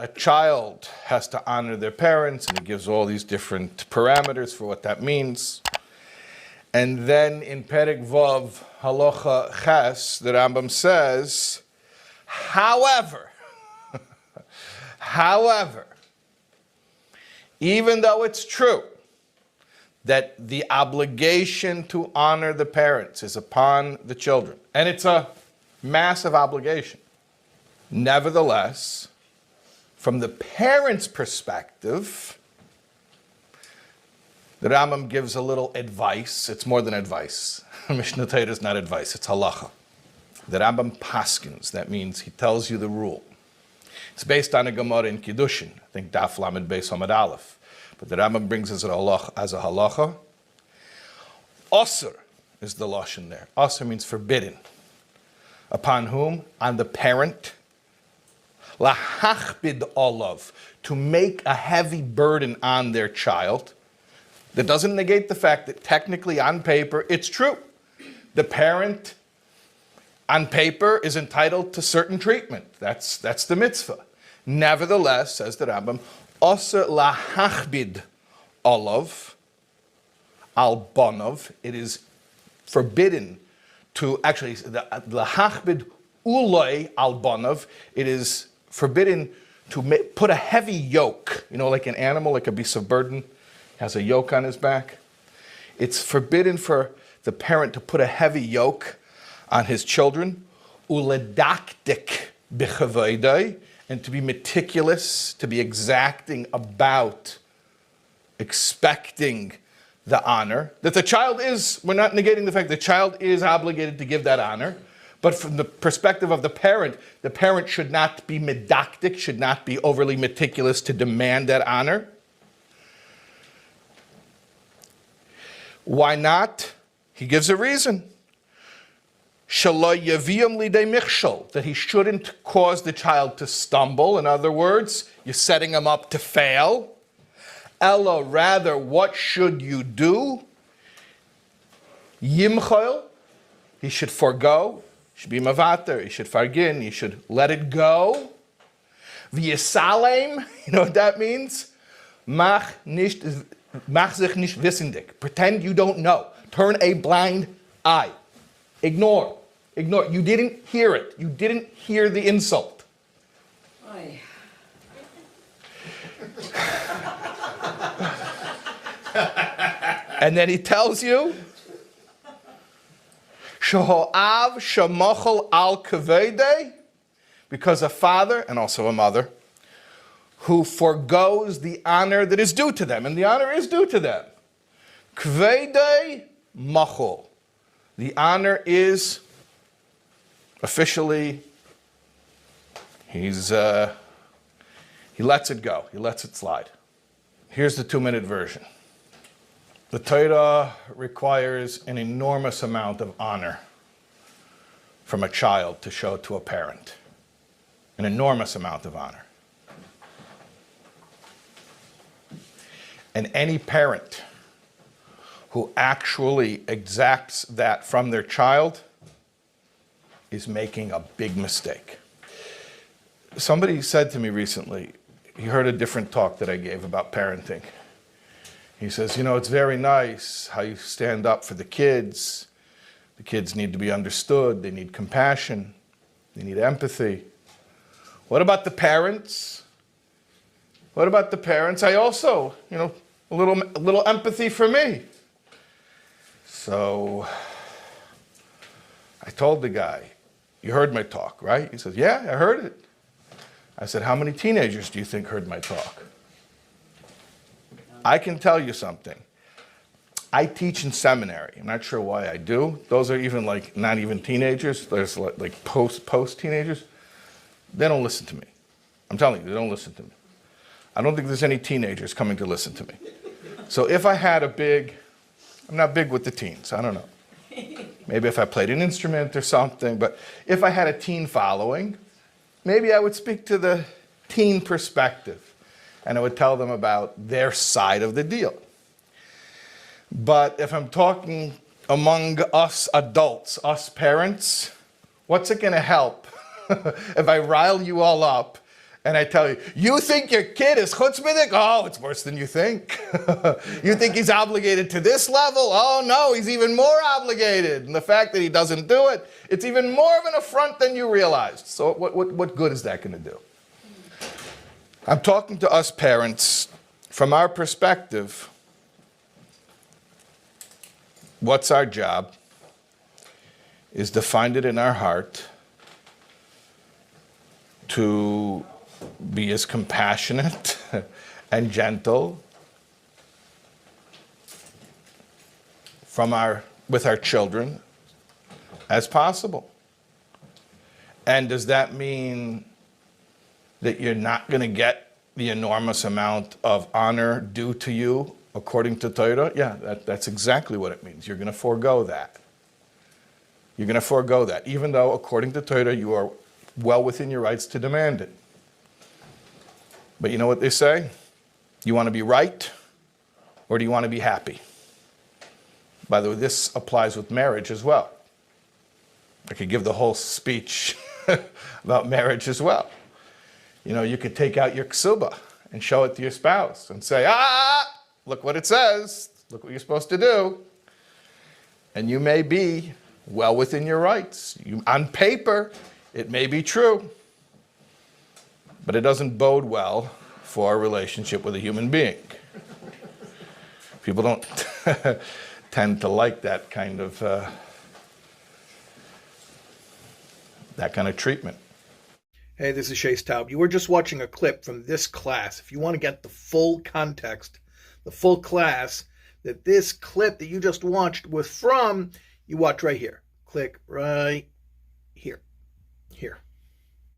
a child has to honor their parents, and he gives all these different parameters for what that means. And then in Perek Vav, Halacha Ches, the Rambam says, however, even though it's true that the obligation to honor the parents is upon the children, and it's a massive obligation, nevertheless, from the parents' perspective, the Rambam gives a little advice. It's more than advice. Mishnah Torah is not advice, it's halacha. The Rambam paskins, that means he tells you the rule. It's based on a Gemara in Kiddushin, I think Daf Lamed Beis Amud Aleph. But the Rambam brings as a halacha. Osir is the lashon there. Osir means forbidden. Upon whom? On the parent. Lahachbid olav, to make a heavy burden on their child. That doesn't negate the fact that technically on paper it's true. The parent on paper is entitled to certain treatment. That's the mitzvah. Nevertheless, says the Rambam, Osir lahachbid olav al bonov, it is forbidden to, actually, lahachbid uloi al bonov, it is forbidden to put a heavy yoke, like an animal, like a beast of burden, has a yoke on his back. It's forbidden for the parent to put a heavy yoke on his children, uledaktik b'chavaydai, and to be meticulous, to be exacting about expecting the honor. That the child is, we're not negating the fact the child is obligated to give that honor, but from the perspective of the parent should not be medactic, should not be overly meticulous to demand that honor. Why not? He gives a reason. That he shouldn't cause the child to stumble. In other words, you're setting him up to fail. Ella, rather, what should you do? Yimchol, he should forego. He should be mavater. He should fargin. He should let it go. V'yisalem, you know what that means? Mach sich nicht wissendig. Pretend you don't know. Turn a blind eye. Ignore. You didn't hear it. You didn't hear the insult. Oy. And then he tells you, Sheho'av shemochel al kavede, because a father and also a mother who forgoes the honor that is due to them, and the honor is due to them. Kavede machol. The honor is officially, he lets it go. He lets it slide. Here's the 2-minute version. The Torah requires an enormous amount of honor from a child to show to a parent. An enormous amount of honor. And any parent who actually exacts that from their child is making a big mistake. Somebody said to me recently, he heard a different talk that I gave about parenting. He says, it's very nice how you stand up for the kids. The kids need to be understood. They need compassion. They need empathy. What about the parents? What about the parents? I also, a little empathy for me. So I told the guy, you heard my talk, right? He says, yeah, I heard it. I said, how many teenagers do you think heard my talk? I can tell you something. I teach in seminary. I'm not sure why I do. Those are even not even teenagers. There's like post teenagers. They don't listen to me. I'm telling you, they don't listen to me. I don't think there's any teenagers coming to listen to me. So if I had I'm not big with the teens, I don't know. Maybe if I played an instrument or something, but if I had a teen following, maybe I would speak to the teen perspective and I would tell them about their side of the deal. But if I'm talking among us adults, us parents, what's it going to help if I rile you all up and I tell you, you think your kid is chutzpahdik? Oh, it's worse than you think. You think he's obligated to this level? Oh no, he's even more obligated. And the fact that he doesn't do it, it's even more of an affront than you realized. So what good is that going to do? I'm talking to us parents. From our perspective, what's our job is to find it in our heart to be as compassionate and gentle with our children as possible. And does that mean that you're not going to get the enormous amount of honor due to you according to Torah? Yeah, that's exactly what it means. You're going to forego that. You're going to forego that, even though according to Torah you are well within your rights to demand it. But you know what they say? You want to be right, or do you want to be happy? By the way, this applies with marriage as well. I could give the whole speech about marriage as well. You know, you could take out your ksuba and show it to your spouse and say, look what it says. Look what you're supposed to do. And you may be well within your rights. On paper, it may be true, but it doesn't bode well for a relationship with a human being. People don't tend to like that kind of treatment. Hey, this is Shais Taub. You were just watching a clip from this class. If you want to get the full context, the full class that this clip that you just watched was from, you watch right here. Click right here. Here.